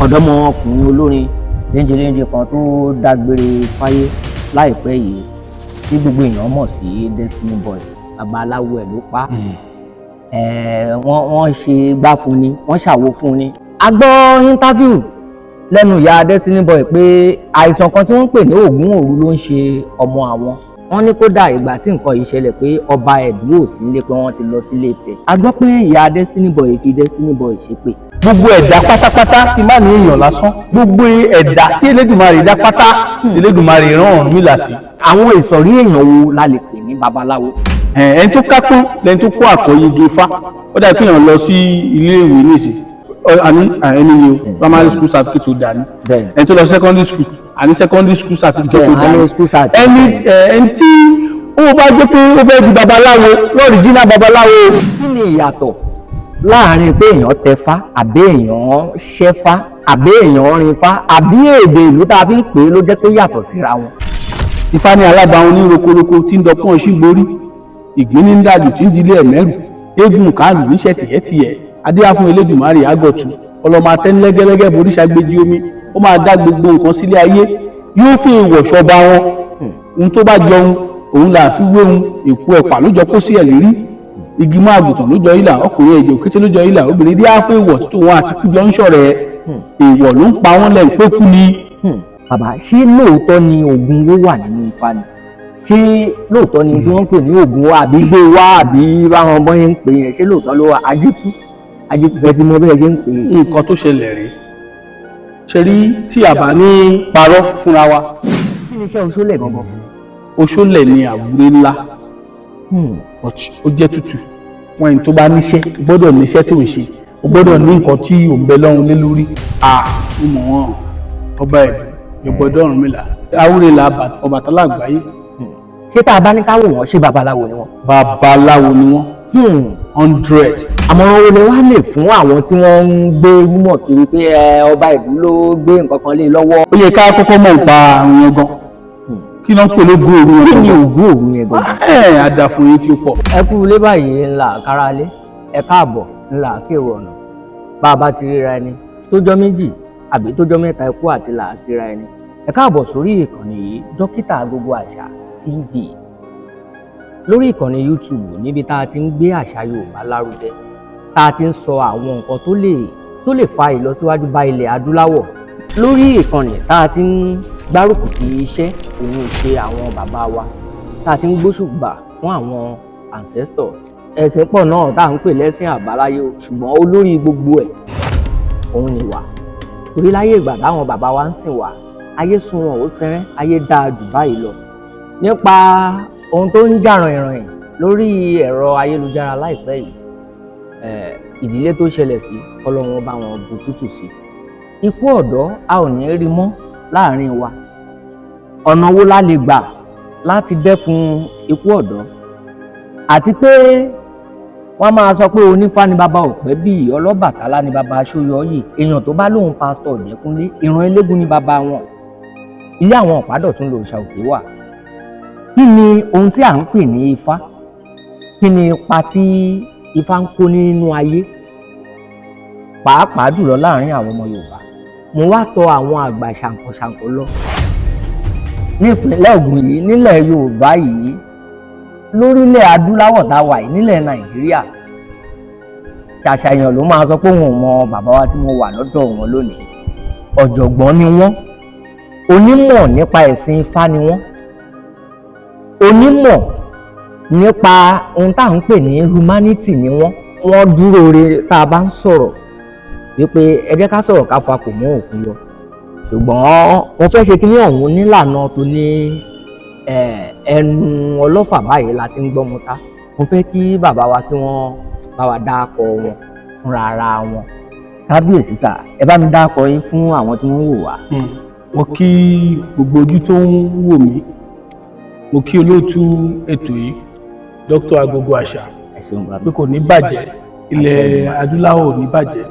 ọ̀dọ́mọkùnrin olórin léńjeléńje kan tó dágbére fáyé láìpẹ́ yìí tí gbogbo èèyàn mọ̀ sí Destiny Boy, babaláwo ẹ̀ ló pa wọ́n ṣe gbá fún ni, wọ́n ṣàwo fún ni. A gbọ́ interview lẹ́nu ìyá Destiny Boy pé àìsàn kan tí wọ́n ń pè ní ògún òru ló ń ṣe ọmọ àwọn. Wọ́n ní kódà ìgbà tí nǹkan yìí ṣẹlẹ̀ pé ọba ẹ̀dùn ò sí nílé, pé wọ́n ti lọ sílé Ifẹ̀. A gbọ́ pé ìyá Destiny Boy fi Destiny Boy ṣépè. Gbogbo ẹ̀dá pátápátá ti má ní èèyàn lásán, gbogbo ẹ̀dá tí Elédùmarè dá pátá Elédùmarè rán Ọ̀rúnmìlà sí. Àwọn ìsọ̀rí èèyàn wo la lè pè ní babaláwo? Ẹni tó kápún lẹni tó kó àkọyege Ifá. Ó dà pé èèyàn lọ sí ilé ìwé nísìnyí, ẹni ni o primary school certificate tó dání, ẹni tó lọ secondary school àní secondary school certificate tó dání, ẹni tí ó bá jẹ́ pé ó fẹ́ di babaláwo lọ́rìjínà babaláwo. Kí ni ìyàtọ̀ láàrin pé èèyàn tẹfá àbí èèyàn ṣẹ́fá àbí èèyàn rinfá àbí èdè ìlú tá a fi ń pè é ló jẹ́ pé yàtọ̀ síra wọn? Ifá ní alábàáhùn ní rokoroko tí ń dọpọ́n ṣígborí, ìgbín ní dájú tí ń dilé ẹ̀mẹ́rù, eégún kàálù níṣẹ́ tìyẹ́tìyẹ́, adéyá fún Elédùmarè àgọ̀tù, ọlọ́mọ atẹ́nilẹ́gẹ́lẹ́gẹ́ foríṣà gbéjì omi, ó máa dá gbogbo nǹkan sílé ayé, yóò fi èèwọ̀ ṣọba wọn. Ohun tó bá jọun òun là fi wéhun, èkó ẹ̀pà ló jọ kó sí ẹ̀lérí, igi mọ́ àgùntàn ló jọ ìlà, ọkùnrin ẹ̀jẹ̀ òkété ló jọ ìlà, obìnrin dí áfẹ́ èèwọ̀ títò wọn àti kújọ ń ṣọ̀rẹ́, èèwọ̀ ló ń pa wọ́n lẹ́yìn pé kú ni. Bàbá, ṣé lóòótọ́ ni ògùn owó wà nínú Ifá ni? Ṣé lóòótọ́ ni tí wọ́n ń pè ní ògùn owó àbí gbé wá àbí báwọn ọmọ yẹn ń pè yẹn, ṣé lóòótọ́ ló wà? Ajétú bẹ́ẹ̀ tí mo bẹ́ẹ̀ ṣe ń pè é. Nǹkan tó ṣẹlẹ̀ rí ṣe rí tí a bá ní parọ́ fúnra wa. Kí ni iṣẹ́ oṣólẹ̀ gangan? Oṣólẹ̀ ni àwúrẹ́ ńlá, ó jẹ́ tútù. Wọ́n ẹni tó bá níṣẹ́ gbọ́dọ̀ níṣẹ́ tó ń ṣe, ó gbọ́dọ̀ ní nǹkan tí ò ń bẹ lọ́run lé lórí. Ó mọ̀ wọ́n ọba ẹ̀dùn ìgbọ́dọ̀ Ọ̀rúnmìlà, àwúrẹ́ là Ọbàtálá àgbáyé. Ṣé tá a bá ní káwò wọ́n, ṣé babaláwo ni wọ́n? Babaláwo ni wọ́n. 100. Àmọ̀ràn wo ni wọ́n lè fún àwọn tí wọ́n ń gbé rúmọ̀ kiri pé ọba ìlú ló gbé nǹkan kan lé lọ́wọ́? Ó yẹ ká kọ́kọ́ mọ̀ nípa àrùn yẹn gan. Kí ló ń pè lógún òru yẹn? Kí ni ògún òru yẹn gan? Àdàfún yìí tí ó pọ̀. Ẹ kú ilé báyìí ńlá káralé, ẹ káàbọ̀ ńlá kéwò ọ̀nà. Bá a bá ti ríra ẹni tójọ́ méjì àbí tójọ́ mẹ́ta ikú àti là á kíra ẹni. Ẹ káàbọ̀ sórí ìkànnì yìí, Dókítà Agogo Àṣà TV. Lórí ìkànnì YouTube níbi tá a ti ń gbé àṣà Yorùbá lárugẹ, tá a ti ń sọ àwọn nǹkan tó lè fa ìlọsíwájú bá ilẹ̀ adúláwọ̀. Lórí ìkànnì tá a ti ń gbárùkù ti iṣẹ́ òun ṣe àwọn bàbá wa, tá a ti ń gbóṣùbà fún àwọn ancestor. Ẹ̀sìn pọ̀ náà tá à ń pè lẹ́sìn àbáláyé, ṣùgbọ́n olórí gbogbo ẹ̀ òun ni wà. Torí láyé ìgbà táwọn bàbá wa ń sìn wà, ayé sunwọ̀n ó sẹ́rẹ́, ayé dáa jù báyìí lọ. Nípa ohun tó ń jà ràìnràìn lórí ẹ̀rọ ayélujára láìpẹ́ yìí, ìdílé tó ṣẹlẹ̀ sí Ọlọ́run bá wọn bu tútù sí. Ikú ọ̀dọ́ a ò ní rí mọ́ láàrin wa. Ọ̀nà wo la lè gbà láti dẹ́kun ikú ọ̀dọ́? Àti pé wọ́n máa sọ pé onífá ni bàbá Ọ̀pẹ́bíyì, Ọlọ́bàtálá ni bàbá Aṣóyọyè, èèyàn tó bá lóun pásítọ̀ Ọ̀jẹ́kúnlé, ìran eléégún ni bàbá wọn. Ilé àwọn Ọ̀pádọ̀tún lòrìṣà òkè wà. Kí ni ohun tí à ń pè ní Ifá? Kí ni ipa tí Ifá ń kó nínú ayé, pàápàá jùlọ láàrin àwọn ọmọ Yorùbá? Mo wá tọ̀ àwọn àgbà ṣàǹkànṣàǹkàn lọ ní ìpínlẹ̀ Ògùn yìí, nílẹ̀ Yorùbá yìí, lórílẹ̀ adúláwọ̀ tá a wà yìí, nílẹ̀ Nàìjíríà. Ṣàṣàyàn ló máa sọ pé òun ò mọ bàbá wa tí mo wà lọ́dọ̀ wọn lónìí. Ọ̀jọ̀gbọ́n ni wọ́n, onímọ̀ nípa ẹ̀sìn Ifá ni wọ́n, onímọ̀ nípa ohun tá à ń pè ní humanity ni wọ́n. Wọ́n dúró re tá a bá ń sọ̀rọ̀ wípé ẹ jẹ́ ká sọ̀rọ̀ ká fa kò mú òkú lọ. Ṣùgbọ́n wọ́n fẹ́ ṣe kíní ọ̀hún nílànà tó ní ẹnu ọlọ́fà báyìí la ti ń gbọ́ mọ́ta. Mo fẹ́ kí bàbá wa kí wọ́n bá wa dákọ wọn fúnra ara wọn. Kábíyèsí sà, ẹ bá mi dákọ yín fún àwọn tí wọ́n ń wò wá. Mo kí gbogbo ojú tó ń wò mí, mo kí olóòtú ètò yìí, Dr. Agogo Àṣà, pé kò ní bàjẹ́, ilẹ̀ adúláwọ̀ ò ní bàjẹ́,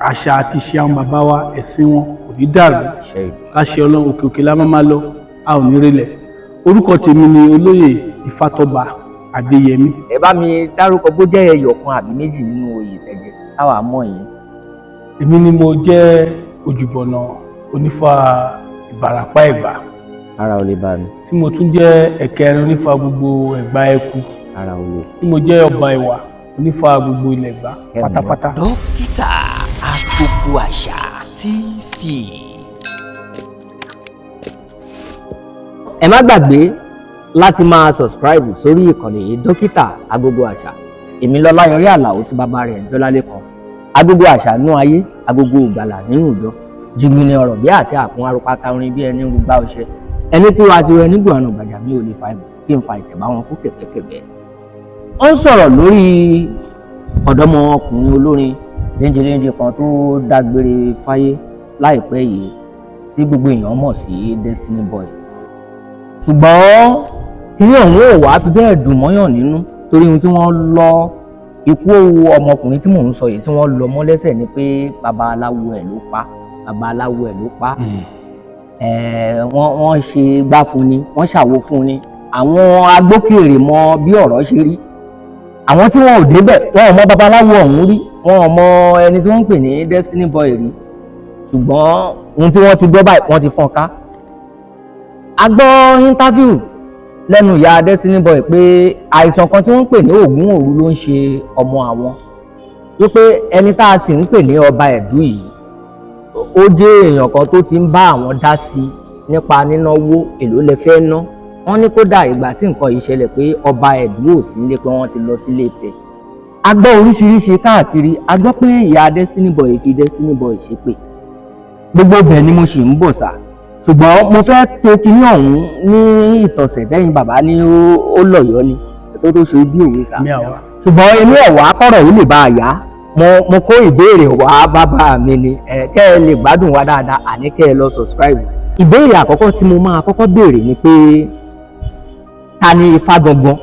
àṣà àti ìṣe àwọn bàbá wa, ẹ̀sìn wọn kò ní dàrú, láṣẹ Ọlọ́run òkè òkè la máa lọ, a ò ní rẹlẹ̀. Orúkọ tèmi ni Olóyè Ifátọ́ba Adéyẹmí. Ẹ bá mi dárúkọ bó jẹ́ ẹyọ kan àbí méjì nínú oyè tẹ̀jẹ̀ táwa mọ̀ yín. Èmi ni mo jẹ́ Òjùbọ̀nà onífá Ìbàràpá Ẹ̀gbá. Ara ò lè bá mi. Tí mo tún jẹ́ ẹ̀kẹrin onífá gbogbo Ẹ̀gbá Ẹ̀kú. Ara ò lè. Tí mo jẹ́ ọba Ìwà onífá gbogbo ilẹ̀ Ẹ̀gbá pátápátá. Dókítà Agogo Àṣà TV. Ẹ má gbàgbé láti máa subscribe sórí ìkànnì yìí Dókítà Agogo Àṣà. Èmi Lọ́láyọrí Àlàó tí bàbá rẹ̀ Jọlálékan. Agogo àṣà nú ayé, agogo ìgbàlà nínú ìjọ. Jìgbìnì ọ̀rọ̀ bí àti àkún arúpátá orin bí ẹni rúgbà ọṣẹ. Ẹni pé wàá ti rẹ nígbò àná gbàjà mi ò lè fa ìmọ̀ kí n fa ìtẹ̀bá wọn kú kẹ̀kẹ́kẹ̀bẹ́. Ó ń sọ̀rọ̀ lórí ọ̀dọ́mọkùnrin olórin léńjeléńje kan tó dágbére fáyé láìpẹ́ yìí tí gbogbo èèyàn mọ̀ sí Destiny Boy. Ṣùgbọ́n kíní ọ̀hún ò wá fi bẹ́ẹ̀ dùn mọ́yàn nínú torí ohun tí wọ́n lọ ikú ọmọkùnrin tí mò ń sọ yìí tí wọ́n lọ mọ́ lẹ́sẹ̀ ni pé babaláwo ẹ̀ ló pa. Wọ́n ṣe gbá fún ni, wọ́n ṣàwo fún ni. Àwọn agbókèrè mọ bí ọ̀rọ̀ ṣe rí. Àwọn tí wọn ò débẹ̀ wọn ò mọ babaláwo ọ̀hún rí, wọn ò mọ ẹni tí wọ́n ń pè ní Destiny Boy rí. Ṣùgbọ́n ohun tí wọ́n ti gbọ́ báyìí wọ́n ti fọ́n ká. A gbọ́ interview lẹ́nu ìyá Destiny Boy pé àìsàn kan tí wọ́n ń pè ní ògún òru ló ń ṣe ọmọ àwọn. Wípé ẹni tá a sì ń pè ní ọba Ẹ̀dú yìí ó jẹ́ èèyàn kan tó ti ń bá àwọn dá sí nípa nínáwó èlò lẹ fẹ́ ná. Wọ́n ní kódà ìgbà tí nǹkan yìí ṣẹlẹ̀ pé ọba Ẹ̀dú ò sí nílé pé wọ́n ti lọ sílé Ifẹ̀. A gbọ́ oríṣiríṣi káàkiri, a gbọ́ pé ìyá Destiny Boy fi Destiny Boy ṣépè. Gbogbo bẹ́ẹ̀ ni mo ṣì ń bọ̀ sá. Ṣùgbọ́n mo fẹ́ tó kinní ọ̀hún ní ìtọ̀sẹ̀ tẹ́yìn bàbá ní ó lọ̀yọ́ ni tó ṣe bí òwe sá. Ṣùgbọ́n èmi ọ̀wá kọ̀rọ̀ yìí lè bá a yá. Mo kó ìbéèrè wá bàbá mi ni kẹ́ ẹ lè gbádùn wa dáadáa àní kẹ́ ẹ lọ subscribe. Ìbéèrè àkọ́kọ́ tí mo máa kọ́kọ́ béèrè ni pé ta ni Ifá gangan?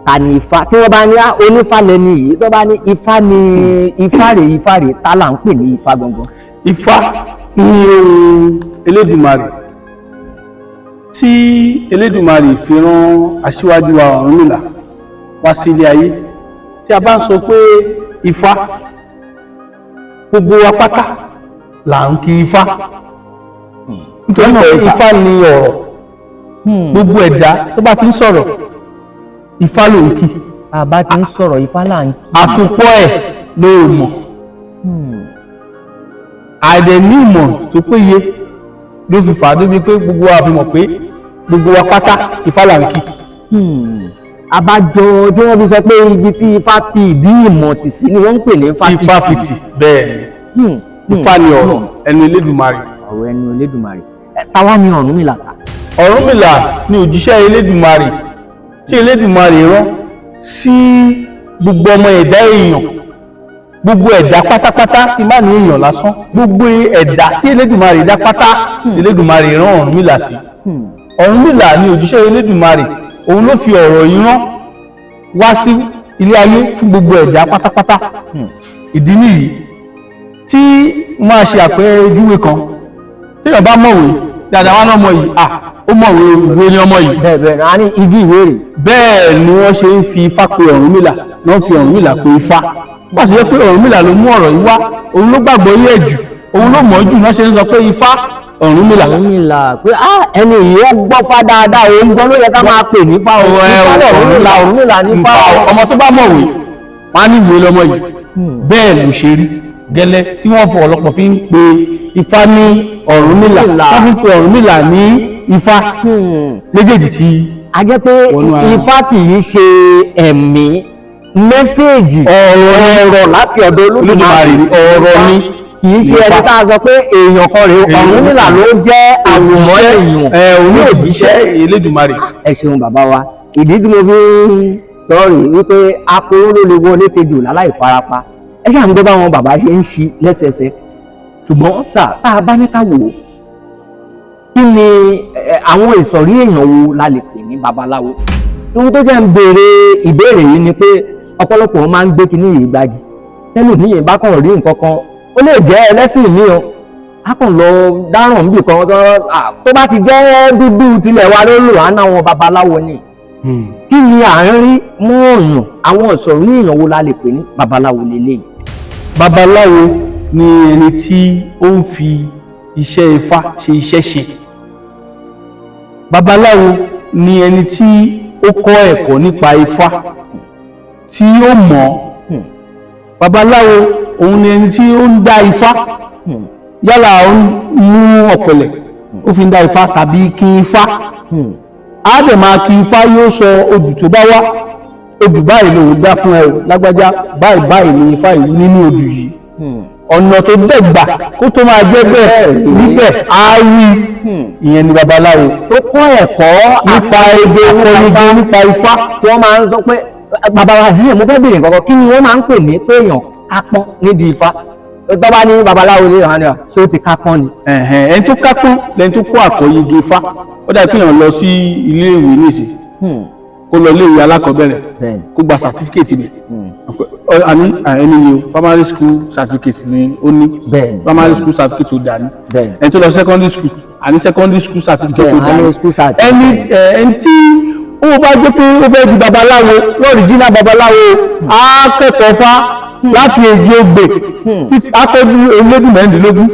Ta ni Ifá? Tí wọ́n bá ní onífá lẹ́ni yìí tó bá ní Ifá ni Ifá rèé ta là ń pè ní Ifá gangan? Ifá ní Elédùmarè tí Elédùmarè fi rán aṣíwájú wa Ọ̀rúnmìlà wá sí ilé ayé. Tí a bá ń sọ pé Ifá, gbogbo wa pátá là ń kí Ifá nítorí pé Ifá ni ọ̀rọ̀. Gbogbo ẹ̀dá tó bá ti ń sọ̀rọ̀ Ifá ló ń kí. Bàbá ti ń sọ̀rọ̀ Ifá là ń kí. Àtòpọ̀ ẹ̀ ló mọ̀. Àìdẹ̀ ní ìmọ̀ tó péye ló fi fà á débi pé gbogbo wa fi mọ̀ pé gbogbo wa pátá Ifá là ń kí. Àbájọ tí wọ́n fi sọ pé ibi tí Ifá fi ìdí ìmọ̀ tì sí ni wọ́n ń pè ní Ifáfitì. Bẹ́ẹ̀ ni Ifá ni ọ̀rọ̀ ẹnu Elédùmarè. Ọ̀rọ̀ ẹnu Elédùmarè. Táwa ni Ọ̀rúnmìlà sá? Ọ̀rúnmìlà ni òjíṣẹ́ Elédùmarè tí Elédùmarè rán sí gbogbo ọmọ ẹ̀dá èèyàn, gbogbo ẹ̀dá pátápátá tí má ní èèyàn lásán, gbogbo ẹ̀dá tí Elédùmarè dá pátá Elédùmarè rán Ọ̀rúnmìlà sí. Ọ̀rúnmìlà ni òjíṣẹ́ Elédùmarè, òun ló fi ọ̀rọ̀ yìí rán wá sí ilé ayé fún gbogbo ẹ̀dá pátápátá. Ìdí nìyí tí máa ṣe àpẹẹrẹ ojúwe kan téèyàn bá mọ̀wé dáadáa wá lọ́mọ yìí ó mọ̀wé ìwé ni ọmọ yìí. Bẹ́ẹ̀ a ní igi ìwé rè. Bẹ́ẹ̀ ni wọ́n ṣe ń fi Ifá pe Ọ̀rúnmìlà, wọ́n fi Ọ̀rúnmìlà pe Ifá. Wọ́n sì jẹ́ pé Ọ̀rúnmìlà ló mú ọ̀rọ̀ yìí wá, òun ló gbàgbọ́ yẹ̀ jù, òun ló mọ̀ jù, wọ́n ṣe ń sọ pé Ifá Ọ̀rúnmìlà. Pé ẹni yìí ó gbọ́ Fá dáadáa, òun gbọ́ ló yẹ ká máa pè ní Fá. Ọ̀rúnmìlà ní Fá. Ọmọ tó bá mọ̀wé wọ́n á ní ìwé lọ́mọ yìí. Bẹ́ẹ̀ ló ṣe rí gẹ́lẹ́ tí wọ́n fọ ọ̀lọ́pọ̀ fi ń pe Ifá ní Ọ̀rúnmìlà, wọ́n fi ń pe Ọ̀rúnmìlà ní Ifá. Méjèèjì tí a jẹ́ pé Ifá kì í ṣe ẹ̀mí, mẹ́séèjì ọ̀rọ̀ láti ọ̀dọ̀ Olódùmarè ọ̀rọ̀ ni, kì í ṣe ẹni tá a sọ pé èèyàn kan rèé. Ọ̀rúnmìlà ló jẹ́ àwòmọ́ èèyàn, òun yóò jíṣẹ́ Elédùmarè. Ẹ ṣeun bàbá wa. Ìdí tí mo fi ń sọ rèé wípé aporó ló lè wọlé tejò láláì farapa. Ẹ ṣáà ń gbé báwọn bàbá ṣe ń ṣí lẹ́sẹẹsẹ. Ṣùgbọ́n sà tá a bá ní ká wò ó, kí ni àwọn ìsọ̀rí èèyàn wo la lè pè ní babaláwo? Ohun tó jẹ́ ń béèrè ìbéèrè yìí ni pé ọ̀pọ̀lọpọ̀ máa ń gbé kinní yìí gbági. Tẹ́lòmíì bá kàn rí nǹkan kan, ó lè jẹ́ ẹlẹ́sìn mi o, a kàn lọ dáràn níbì kan tó bá ti jẹ́ dúdú tilẹ̀ wa ló lò á náwọn babaláwo ni. Kí ni à ń rí mú ọ̀yàn àwọn ìsọ̀rí èèyàn wo la lè pè ní babaláwo lélẹ́yìí? Babaláwo ni ẹni tí ó ń fi iṣẹ́ Ifá ṣe iṣẹ́ ṣe. Babaláwo ni ẹni tí ó kọ́ ẹ̀kọ́ nípa Ifá tí ó mọ̀ ọ́. Babaláwo òun ni ẹni tí ó ń dá Ifá, yálà ó ń mú ọ̀pẹ̀lẹ̀ ó fi ń dá Ifá tàbí kí Ifá. Á dẹ̀ máa kí Ifá, yóò sọ odù tó bá wá, odù báyìí lòun dá fún ẹ lágbájá, báyìí báyìí ni Ifá ìlú nínú odù yìí. Ọ̀nà tó dẹ̀gbà kó tó máa jẹ́ bẹ́ẹ̀ níbẹ̀ á rí. Ìyẹn ni babaláwo tó kọ́ ẹ̀kọ́ nípa èdè onígbé nípa Ifá. tí wọ́n máa ń sọ pé bàbá wa yìí mo fẹ́ béèrè nǹkan kan, kí ni wọ́n máa ń pè ní pé èèyàn kápọ́n nídìí Ifá? tó bá ní babaláwo lè hàn ní ọ ṣé ó ti kápọ́n ni. Ẹni tó kápọ́n lẹni tó kó àkọ́yege Ifá. Ó dà kéèyàn lọ sí ilé ìwé nísìn kó lọ ilé ìwé alákọ̀ọ́bẹ̀rẹ̀ kó gba certificate bẹ̀. Àní ẹni yìí o primary school certificate ni ó ní, primary school certificate tó dání. Ẹni tó lọ secondary school àní secondary school certificate tó dání. Ẹni tí ó bá jẹ́ pé ó fẹ́ di babaláwo, original babaláwo, á kẹ́kọ̀ọ́ Fá láti èjì ogbè títí akọ́jú elédùn mẹ́rìndínlógún.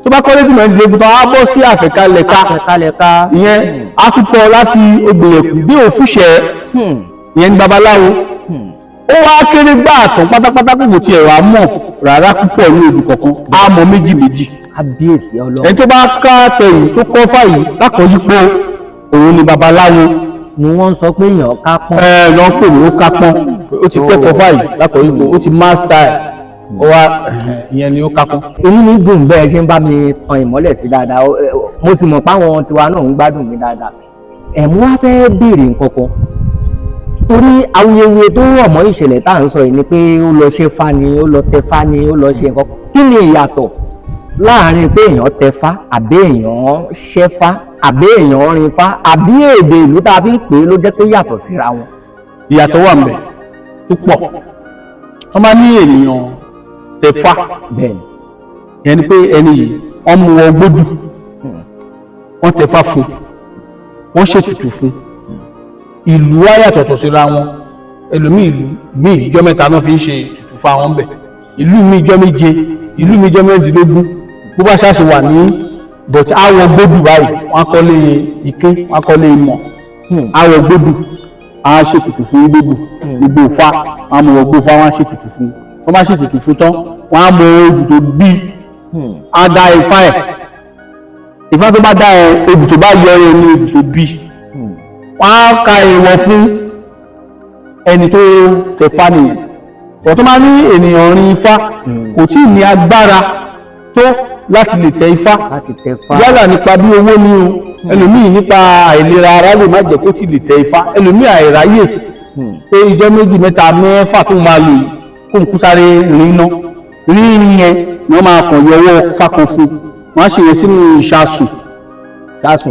Tó bá kọ́ elédùn mẹ́rìndínlógún tán á bọ́ sí àfẹ̀kalẹ̀ka, ìyẹn á tún kọ́ láti Ògbèrèkù bí Òfúṣẹ́, ìyẹn ni babaláwo. Ó wá kéré gbá àtàn pátápátá kò tiẹ̀ wá mọ̀ rárá púpọ̀ ní odù kọ̀ọ̀kan, á mọ̀ méjì. Kábíyèsí Ọlọ́run. Ẹni tó bá ká tẹ̀yìn tó kọ́ fàyè lákọ̀ọ́yípo òun ni babaláwo. Ni wọ́n sọ pé èèyàn kápọ́n. Lọ pè ní ó kápọ́n, ó ti kẹ́kọ̀ọ́ fàyè lákọ̀ọ́yípo, ó ti master ẹ̀, ó wá ìyẹn ni ó kápọ́n. Inú mi dùn bẹ́ẹ̀ ṣe ń bá mi tan ìmọ́lẹ̀ sí dáadáa, mo sì mọ̀ páwọn tiwa náà ń gbádùn mi dáadáa. Mo wá fẹ́ béèrè nǹkan kan, torí awuyewuye tó rọ̀ mọ́ ìṣẹ̀lẹ̀ tá à ń sọ yìí ni pé ó lọ ṣe Fá ni, ó lọ tẹ Fá ni, ó lọ ṣe nǹkan. Kí ni ìyàtọ̀ láàárín pé èèyàn tẹ Fá àbí èèyàn ṣẹ́ Fá àbí èèyàn rin Fá àbí èdè ìlú tá a fi ń pè é ló jẹ́ pé yàtọ̀ síra wọn? Ìyàtọ̀ wà ńbẹ̀ tó pọ̀. Wọ́n máa ní ènìyàn tẹ Fá, ìyẹn ni pé ẹni yìí wọ́n mú wọn gbódù, wọ́n tẹ Fá fún, wọ́n ṣètùtù fún. Ìlú á yàtọ̀tọ̀ síra wọn. Ẹlòmíì ìlú míì ìjọ mẹ́ta náà fi ń ṣe ètùtù fún àwọn bẹ̀, ìlú mi ìjọ méje, ìlú mi ìjọ mẹ́rìndínlógún. Bó bá ṣáṣe wà ní bọ̀tí àwọn gbódù báyìí, wọ́n kọ́lé ìkín, wọ́n kọ́lé ìmọ̀, àwọn gbódù á ṣètùtù fún gbódù, gbogbo Ifá wọ́n mú ọgbó Ifá wọ́n ṣètùtù fún. Wọ́n bá ṣètùtù fún tán wọ́n á mọ odù tó bí, á dá Ifá ẹ̀. Ifá tó bá dá ẹ̀, odù tó bá yọ ẹ̀ ní odù tó bí. Wọ́n á ka èèwọ̀ fún ẹni tó tẹ Fá nìyẹn. Wọ́n tó máa ní ènìyàn rin Ifá kò tí ì ní agbára tó láti lè tẹ Ifá, yálà nípa bí owó ní o, ẹlòmíì nípa àìlera ara lè má jẹ́ kó ti lè tẹ Ifá, ẹlòmíì àìráyè pé ìjọ méjì mẹ́ta mẹ́fà tó máa lò kó ń kú sáré rìn náà rírin yẹn ni wọ́n máa kàn yọ owó Fá kan fún, wọ́n á ṣe yẹn sínú ìṣàsùn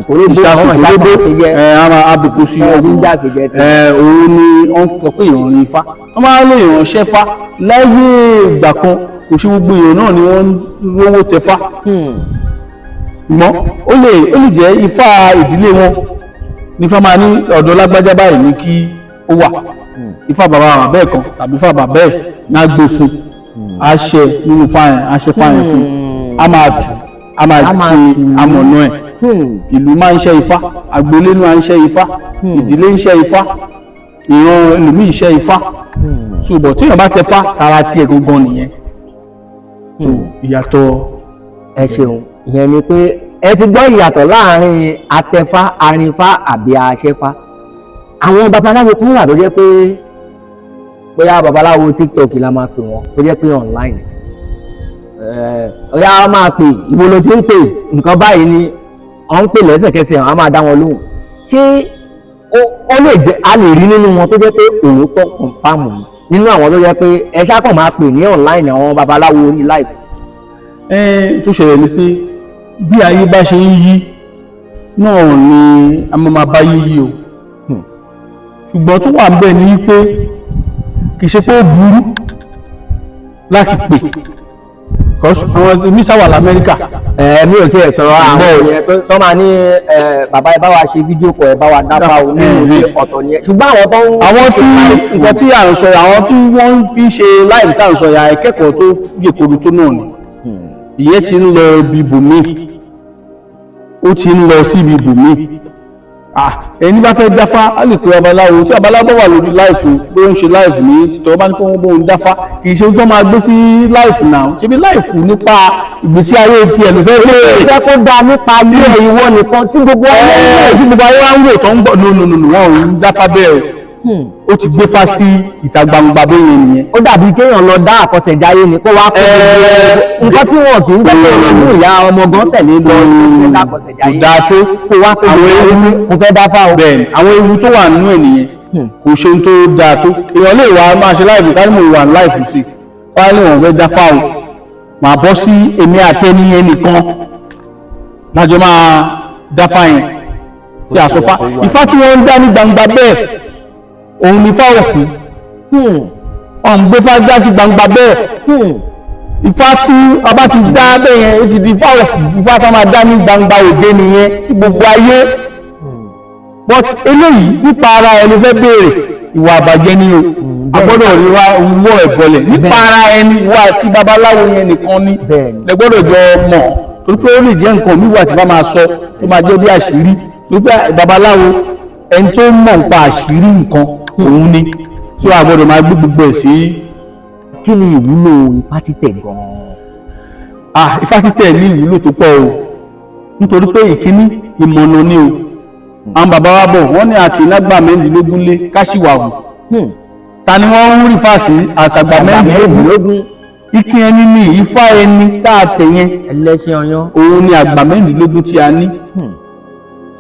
kò lè bó àbùkù sí ọdún. Òun ni wọ́n sọ pé ìrànrin Ifá. Wọ́n máa ń lè ìránṣẹ́ Fá láyé ìgbà kan, kò sí gbogbo èèyàn náà ni wọ́n rówó tẹ Fá. Mọ́ ó lè jẹ́ Ifá ìdílé wọn ní Ifá máa ní ọ̀dọ̀ lágbájá báyìí ní kí ó wà. Ifá bàbá bàbá ẹ̀ kan tàbí Ifá bàbá ẹ̀ náà gbé fún, á ṣe nínú Fá yẹn, á ṣe Fá yẹn fún, á máa tù, á máa ṣe amọ̀nà ẹ̀. Ìlú máa ń ṣẹ́ Ifá, agboolé náà ń ṣẹ́ Ifá, ìdílé ń ṣẹ́ Ifá, ìran ẹlòmíì ṣẹ́ Ifá. Ṣùgbọ́n tí èèyàn bá tẹ Fá tara tiẹ̀ gangan nìyẹn. Ìyàtọ̀. Ẹ ṣeun, ìyẹn ni pé ẹ ti gbọ́ ìyàtọ̀ láàárín atẹfá, arìnfá àbí aṣẹ́fá. Àwọn babaláwo kan wà tó jẹ́ pé bóyá babaláwo TikTok la máa pè wọ́n, tó jẹ́ pé online. Ọ̀yá a máa pè, ìwo ló ti ń pè, nǹkan báyìí ni wọ́n ń pè lẹ́sẹ̀kẹsẹ̀, àwọn á máa dá wọn lóhùn. Ṣé ó lè jẹ́ a lè rí nínú wọn tó jẹ́ pé òótọ́ kọ̀ǹfàmù nínú àwọn tó jẹ́ pé ẹ ṣáà máa pè ní online àwọn babaláwo orí live? Tó ṣẹlẹ̀ ni pé bí ayé bá ṣe ń yí náà ni a máa bá yíyí o. Ṣùgbọ́n tó wà bẹ́ẹ̀ ni pé kì í ṣe pé ó burú láti pè. Àwọn mísà wà l'Amẹ́ríkà. Mi ò tiẹ̀ sọ̀rọ̀ àwọn òyìn tó máa ní bàbá ẹ bá wa ṣe fídíò kọ̀ ẹ bá wa dáfà o nínú ilé ọ̀tọ̀ nìyẹn. Ṣùgbọ́n àwọn tó ń àwọn tí nǹkan tí à ń sọ, àwọn tí wọ́n fi ṣe láìpẹ́ tá à ń sọ ya ìkẹ́kọ̀ọ́ tó yè kodo tó náà ni. ìyẹn ti ń lọ ibi ibòmíì, ó ti ń lọ sí ibi ibòmíì. Ẹni bá fẹ́ dáfá á lè pe babaláwo, tí babaláwo wà lórí láìfù pé ó ń ṣe láìfù ní títọ́ bá ní kí wọ́n bóun dáfá, kì í ṣe tó máa gbé sí láìfù náà, ṣe bí láìfù nípa ìgbésí ayé tiẹ̀ ló fẹ́ pé ìfẹ́ kó dáa nípa ayé ìwọ nìkan tí gbogbo ayé wa ń wò tó ń bọ̀ nínú wọn ò ń dáfá bẹ́ẹ̀ ó ti gbé fá sí ìta gbangba bẹ́ẹ̀ nìyẹn. Ó dàbí kéèyàn lọ dá àkọsẹ̀jáyé ni kó wá kó nǹkan tí wọn kì í gbẹ́kẹ̀ ọmọ ìyá ọmọ gan tẹ̀lé lọ sí dá àkọsẹ̀jáyé. Kò dáa tó kó wá pé àwọn ewu mo fẹ́ dáfá o. Bẹ́ẹ̀ni àwọn ewu tó wà nínú ẹ̀ nìyẹn kò ṣe tó dáa tó. Èèyàn lè wá máa ṣe láìpẹ́ ká ní mo wà láìpẹ́ sí wá ní wọn fẹ́ dáfá o, màá bọ́ sí èmi àti ẹni yẹn nìkan lájọ máa dáfá yẹn tí a sọ fá. Ifá tí wọ́n ń dá ní gbangba bẹ́ẹ̀ òun ni Ifá òkú, ọ̀n gbé fá dá sí gbangba bẹ́ẹ̀. Ifá tí ọba ti dá bẹ́ẹ̀ yẹn ó ti di Ifá òkú, Ifá tí wọ́n máa dá ní gbangba òde nìyẹn tí gbogbo ayé. But eléyìí nípa ara ẹni fẹ́ béèrè ìwà àbàjẹ́ ni o, agbọ́dọ̀ ríra owó ẹ̀bọlẹ̀ nípa ara ẹni ìwà àti babaláwo yẹn nìkan ni lẹ gbọ́dọ̀ jọ mọ̀, torí pé ó lè jẹ́ nǹkan oníwà tí wọ́n máa sọ tó máa jẹ́ bí àṣírí, torí pé babaláwo ẹni tó mọ̀ nípa àṣírí nǹkan òun ni tí a gbọ́dọ̀ máa gbé gbogbo ẹ̀ sí. Kí ni ìwúlò Ifá títẹ̀ gan-an? Ifá títẹ̀ ní ìwúlò tó pọ̀ o, nítorí pé ìkíní ìmọ̀nà ni o. Àwọn bàbá wa bọ̀ wọ́n ní àkìlágbà mẹ́rìndínlógún lé káṣíwàwù. Ta ni wọ́n ń rí fásí àṣàgbà mẹ́rìndínlógún? Ìkí ẹni ní Ifá ẹni táàtẹ̀ yẹn ẹlẹ́ṣin ọyán òun ni àgbà mẹ́rìndínlógún tí a ní.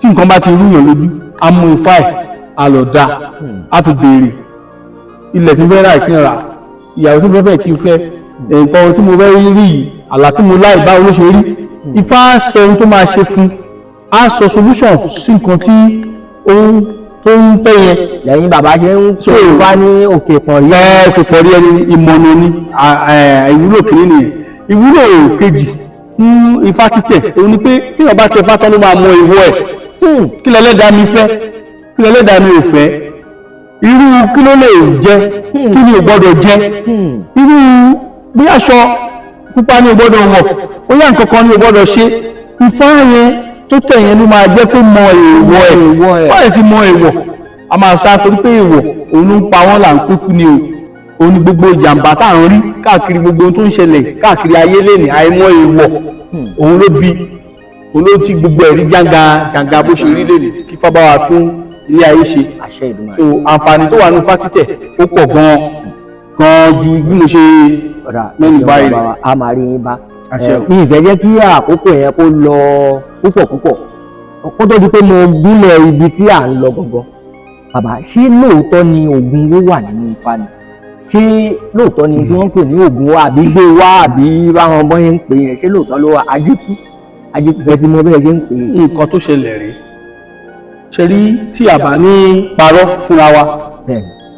Tí nǹkan bá ti rúyàn lójú a mú Ifá ẹ̀ a lọ dá a fi béèrè ilẹ̀ tí mo fẹ́ rà kí n rà, ìyàwó tí mo fẹ́ kí n fẹ́, nǹkan tí mo fẹ́ rí yìí, àlá tí mo láì báwo ló ṣe rí. Ifá sọ ohun tó máa ṣe fún, a sọ solution sí nǹkan tí ohun tó ń fẹ́ yẹn. lẹ́yìn bàbá ṣe ń tó Ifá ní òkè pọ̀nrí. Òkè pọ̀nrí ẹni ìmọ̀nà ni ìwúlò kìíní nìyẹn. Ìwúlò kejì fún Ifá títẹ̀ òun ni pé tí wọ́n bá tẹ Ifá tán ló máa mọ ìwọ ẹ̀. Kí lẹ́lẹ́dàá mi fẹ́, kí lẹ́lẹ́dàá mi ò fẹ́, irú kí ló lè jẹ, kí ni ò gbọ́dọ̀ jẹ, irú bí aṣọ pupa ni ò gbọ́dọ̀ wọ̀, ó yá nǹkan kan ni ò gbọ́dọ̀ ṣe. Ifá yẹn tó tẹ̀ yẹn ló máa jẹ́ kó mọ èèwọ̀ ẹ̀. Wọ́n lè ti mọ èèwọ̀ a máa sá torí pé èèwọ̀ òun ló ń pa wọ́n là ń kúkú ni o. Òun ni gbogbo ìjàmbá tá à ń rí káàkiri gbogbo ohun tó ń ṣẹlẹ̀ káàkiri ayé lẹ́nìí àìmọ̀ èèwọ̀ òun ló bí, òun ló ti gbogbo ẹ̀rí jàǹgà bó ṣe rí lẹ́nìí kí Ifá bá wa tún ilé ayé ṣe. So àǹfààní tó wà ní Ifá títẹ̀ ó pọ̀ gan-an ju bí mo ṣe mẹ́nu báyìí. A máa rí yín bá. Mi ìfẹ́ jẹ́ kí àkókò yẹn kó lọ púpọ̀ kó tó di pé mo gúnlẹ̀ ibi tí à ń lọ gangan. Bàbá ṣé lóòótọ́ ni ògùn owó wà nínú Ifá ni? Ṣé lóòótọ́ ni tí wọ́n ń pè ní ògùn owó àbí gbé wá àbí báwọn ọmọ yẹn ń pè yẹn, ṣé lóòótọ́ ló wà? Ajétú bẹ́ẹ̀ tí mo bẹ́ẹ̀ ṣe ń pè é. Nǹkan tó ṣẹlẹ̀ rí ṣe rí tí a bá ní parọ́ fúnra wa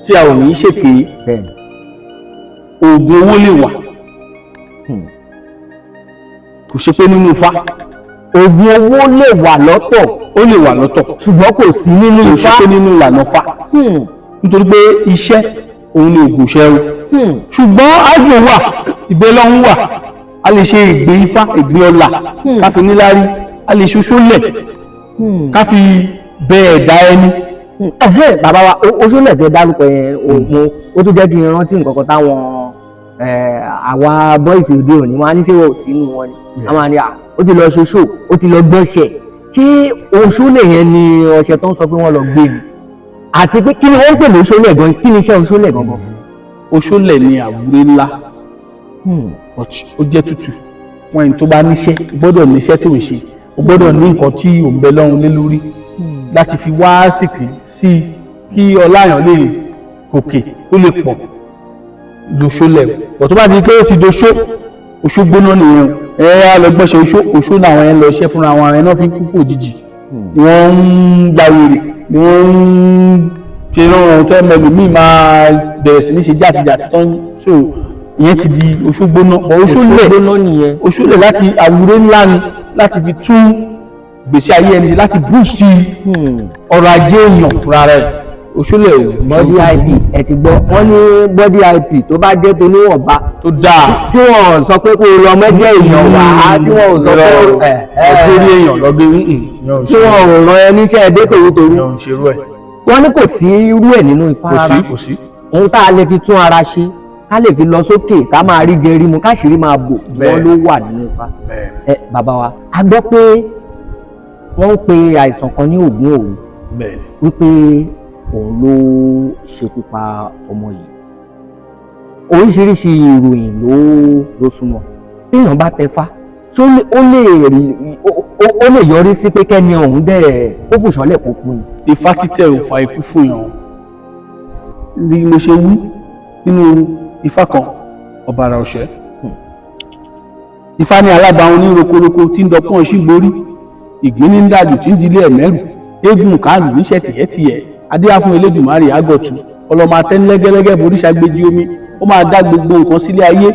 tí a ò ní ṣèké ògùn owó lè wà, kò ṣe pé nínú Ifá. Ògùn owó lè wà lọ́tọ̀, ó lè wà lọ́tọ̀ ṣùgbọ́n kò sí nínú Ifá, kò ṣe pé nínú ìlànà Ifá. Nítorí pé iṣẹ́ òun ni ògùn ṣẹ́rú. Ṣùgbọ́n ájò wà, ìbẹ́lọ́hún wà, a lè ṣe ìgbé Ifá, ìgbé ọlà, ká fi níláárí, a lè ṣoṣó lẹ̀, ká fi bẹ ẹ̀dá ẹni. Bàbá wa oṣólẹ̀ tẹ dárúkọ yẹn ògùn ó tún jẹ́ kí n rántí nǹkan kan táwọn àwa bọ́ìsì òde òní wọn á ní ṣé wọ́n ò sínú wọn ni. Àwọn àni ó ti lọ ṣoṣó, ó ti lọ gbọ́ṣẹ̀. Ṣé oṣólẹ̀ yẹn ni ọṣẹ tó ń sọ pé wọ́n lọ gbé ni? Àti pé kí ni wọ́n ń pè ní oṣólẹ̀ gan, kí ni iṣẹ́ oṣólẹ̀ gangan? Oṣólẹ̀ ni àwúrẹ́ ńlá, ó jẹ́ tútù. Wọ́n ẹni tó bá níṣẹ́ gbọ́dọ̀ níṣẹ́ tó ń ṣe, ó gbọ́dọ̀ ní nǹkan tí ò ń bẹ lọ́run lé lórí láti fi wá sìkì sí kí ọláyàn lè gòkè ó lè pọ̀ lóṣólẹ̀. Bọ̀ tó bá di pé ó ti doṣó, oṣó gbóná nìyẹn á lọ gbọ́ṣẹ́ oṣó làwọn yẹn lọ iṣẹ́ fúnra wọn, ẹ̀ náà fi kúkú òjijì ni wọ́n ń gba wèrè, ni wọ́n ń ṣe rán tẹ́ mẹ́lòmíì máa bẹ̀rẹ̀ sí ní ṣe jàtijàti tán. So ìyẹn ti di oṣó gbóná. Oṣólẹ̀ láti àwúrẹ́ ńlá ni láti fi tún gbèsè ayé ẹni ṣe, láti boost ọrọ̀ ajé èèyàn fúnra rẹ̀. òṣùlẹ̀ body ip ẹ ti gbọ́ wọ́n ní body ip tó bá jẹ́ tó níwọ̀nba tó dáa tí wọ́n sọ pé kó lọ mẹ́jẹ̀ èèyàn wá tí wọ́n ò sọ pé ọ̀tórí èèyàn lọ́gbẹ́ tí wọ́n ò ràn ẹ níṣẹ́ ẹdẹ tòwútòwú wọ́n ní kò sí irú ẹ̀ nínú Ifá rárá kò sí ohun tá a lè fi tún ara ṣe ká lè fi lọ sókè ká máa rí jẹ rímu káṣírí máa bò wọ́n ló wà nínú Ifá bàbá wa a gbọ́ pé wọ́n ń pe àìsàn kan ní ògún òru wípé òun ló ṣekú pa ọmọ yìí oríṣiríṣi ìròyìn ló súnmọ́ téèyàn bá tẹfá ṣé ó lè yọrí sí pé kẹ́ni ọ̀hún dẹ̀ ó fòṣọ́lẹ̀ kó kú ni. Ifá títẹ̀ ò fa ikú fún yàn ni mo ṣe wí nínú Ifá kan Ọ̀bàrà Ọ̀ṣẹ́ Ifá ní alábàáhùn ní rokoroko tí ń dọpọ́n ṣígborí ìgbín ní dàjù tí ń dilé ẹ̀mẹ́rù eégún kàánù níṣẹ́ tìyẹ́tìyẹ́ adéá fún Elédùmarè àgọ̀tún ọlọ́mọ atẹ́nilẹ́gẹ́lẹ́gẹ́ foríṣàgbéjì omi ó máa dá gbogbo nǹkan sílé ayé